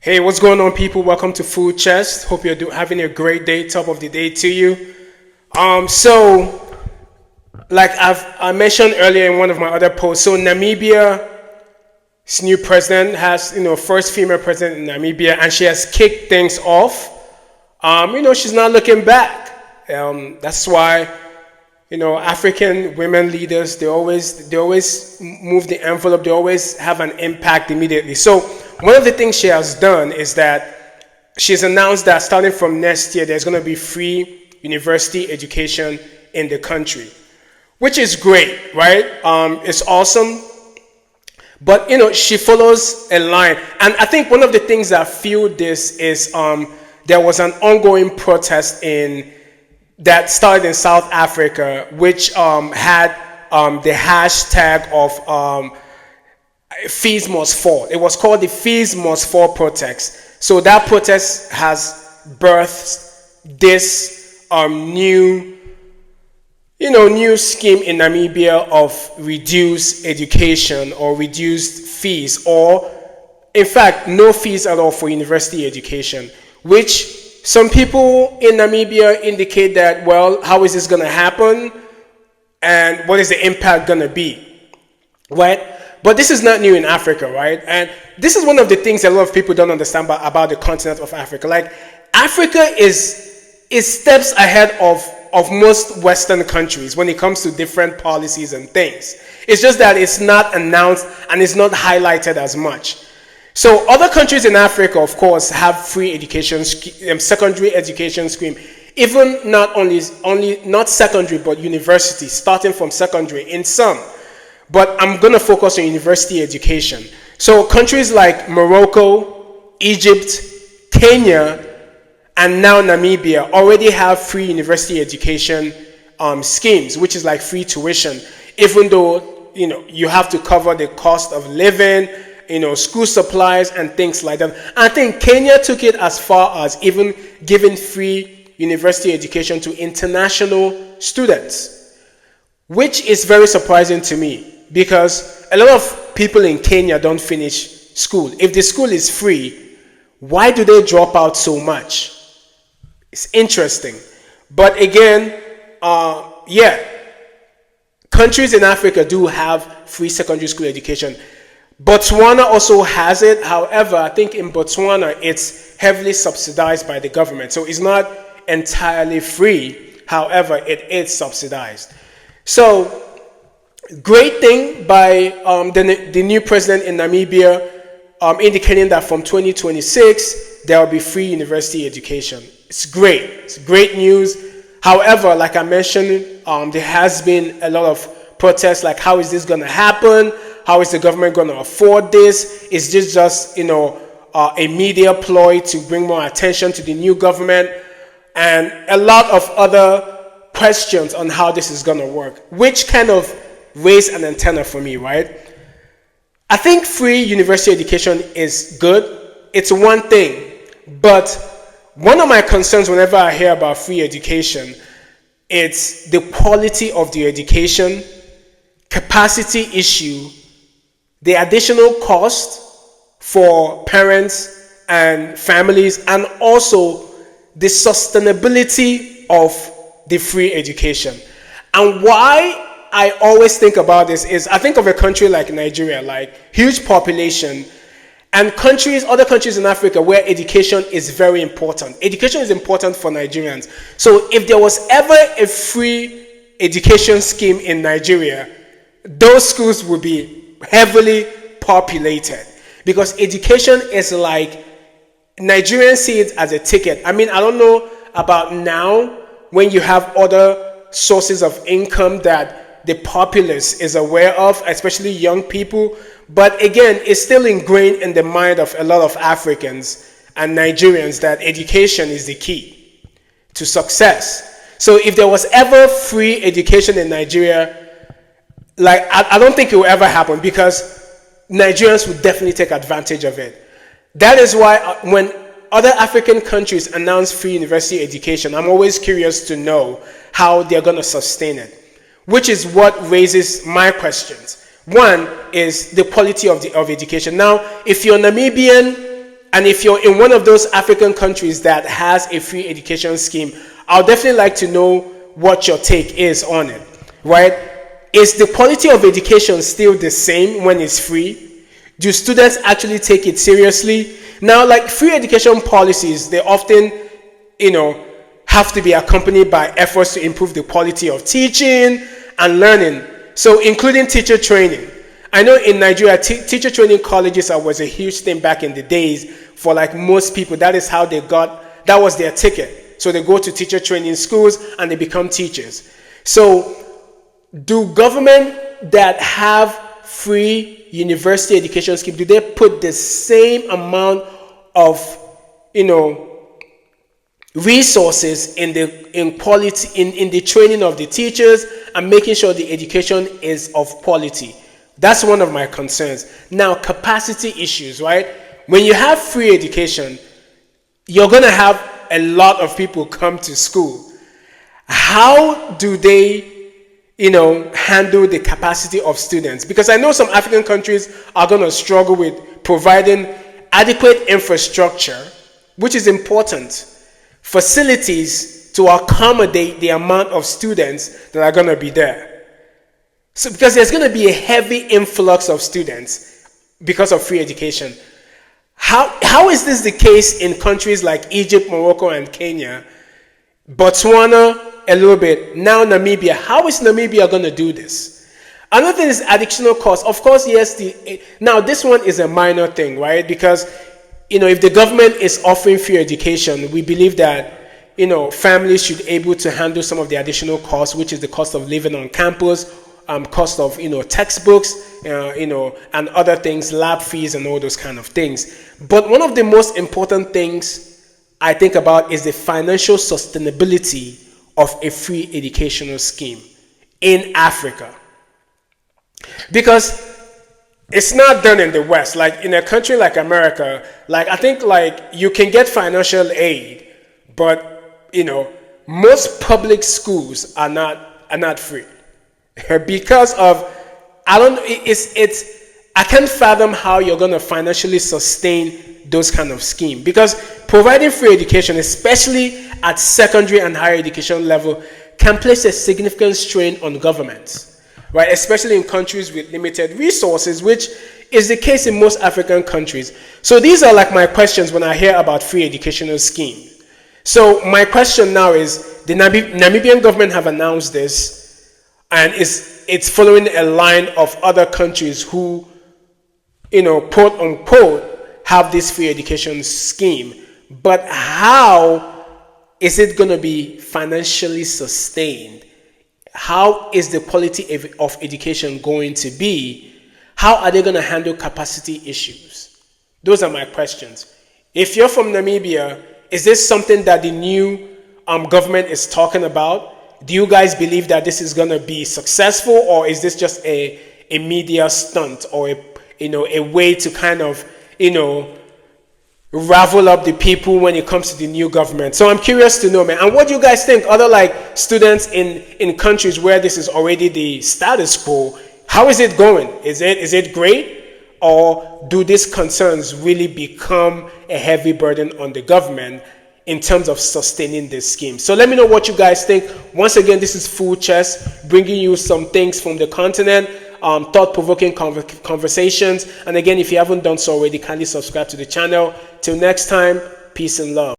Hey, what's going on, people? Welcome to Food Chest. Hope you're having a great day. Top of the day to you. Like I mentioned earlier in one of my other posts, so Namibia's new president has, first female president in Namibia, and she has kicked things off. She's not looking back. That's why, African women leaders, they always move the envelope. They always have an impact immediately. So one of the things she has done is that she's announced that starting from next year, there's going to be free university education in the country, which is great, right? It's awesome. But, she follows a line. And I think one of the things that fueled this is there was an ongoing protest that started in South Africa, which had the hashtag of fees must fall. It was called the Fees Must Fall protest. So that protest has birthed this new scheme in Namibia of reduced education or reduced fees, or in fact no fees at all for university education, which some people in Namibia indicate that, well, how is this going to happen and what is the impact going to be, right? But this is not new in Africa, right? And this is one of the things a lot of people don't understand about the continent of Africa. Like, Africa is steps ahead of most Western countries when it comes to different policies and things. It's just that it's not announced and it's not highlighted as much. So other countries in Africa, of course, have free education, secondary education scheme, even not secondary, but university, starting from secondary in some. But I'm going to focus on university education. So countries like Morocco, Egypt, Kenya, and now Namibia already have free university education schemes, which is like free tuition, even though you have to cover the cost of living, school supplies and things like that. I think Kenya took it as far as even giving free university education to international students, which is very surprising to me because a lot of people in Kenya don't finish school. If the school is free, why do they drop out so much? It's interesting. But again, countries in Africa do have free secondary school education. Botswana also has it. However, I think in Botswana, it's heavily subsidized by the government. So it's not entirely free. However, it is subsidized. So, great thing by the new president in Namibia, indicating that from 2026, there will be free university education. It's great. It's great news. However, like I mentioned, there has been a lot of protests, like how is this going to happen? How is the government going to afford this? Is this just, a media ploy to bring more attention to the new government? And a lot of other questions on how this is going to work, which kind of raised an antenna for me, right? I think free university education is good. It's one thing. But one of my concerns whenever I hear about free education, it's the quality of the education, capacity issue, the additional cost for parents and families, and also the sustainability of the free education. And why I always think about this is I think of a country like Nigeria, like huge population, and other countries in Africa where education is very important. Education is important for Nigerians. So if there was ever a free education scheme in Nigeria, those schools would be heavily populated because education is like, Nigerians see it as a ticket. I mean, I don't know about now when you have other sources of income that the populace is aware of, especially young people. But again, it's still ingrained in the mind of a lot of Africans and Nigerians that education is the key to success. So if there was ever free education in Nigeria, like I don't think it will ever happen because Nigerians would definitely take advantage of it. That is why when other African countries announce free university education, I'm always curious to know how they're going to sustain it, which is what raises my questions. One is the quality of education. Now, if you're Namibian And if you're in one of those African countries that has a free education scheme, I'll definitely like to know what your take is on it, right? Is the quality of education still the same when it's free? Do students actually take it seriously? Now, like free education policies, they often, have to be accompanied by efforts to improve the quality of teaching and learning. So, including teacher training. I know in Nigeria, teacher training colleges was a huge thing back in the days for like most people. That is how that was their ticket. So they go to teacher training schools and they become teachers. So do government that have free university education scheme, do they put the same amount of, resources in quality in the training of the teachers and making sure the education is of quality? That's one of my concerns. Now, capacity issues, right? When you have free education, you're going to have a lot of people come to school. How do they, handle the capacity of students? Because I know some African countries are going to struggle with providing adequate infrastructure, which is important, facilities to accommodate the amount of students that are going to be there. So because there's going to be a heavy influx of students because of free education. How is this the case in countries like Egypt, Morocco, and Kenya? Botswana, a little bit. Now Namibia. How is Namibia going to do this? Another thing is additional costs. Of course, yes. Now this one is a minor thing, right? Because, if the government is offering free education, we believe that, families should be able to handle some of the additional costs, which is the cost of living on campus, cost of textbooks, and other things, lab fees and all those kind of things. But one of the most important things I think about is the financial sustainability of a free educational scheme in Africa. Because it's not done in the West. Like in a country like America, like I think like you can get financial aid, but most public schools are not free. Because of, I can't fathom how you're going to financially sustain those kind of schemes. Because providing free education, especially at secondary and higher education level, can place a significant strain on governments, right? Especially in countries with limited resources, which is the case in most African countries. So these are like my questions when I hear about free educational scheme. So my question now is, the Namibian government have announced this, and it's following a line of other countries who, quote unquote, have this free education scheme. But how is it going to be financially sustained? How is the quality of education going to be? How are they going to handle capacity issues? Those are my questions. If you're from Namibia, is this something that the new government is talking about? Do you guys believe that this is going to be successful, or is this just a media stunt or a way to kind of, ravel up the people when it comes to the new government? So I'm curious to know, man. And what do you guys think? Other like students in countries where this is already the status quo, how is it going? Is it great? Or do these concerns really become a heavy burden on the government in terms of sustaining this scheme? So let me know what you guys think. Once again, this is Full Chess, bringing you some things from the continent, thought-provoking conversations. And again, if you haven't done so already, kindly subscribe to the channel. Till next time, peace and love.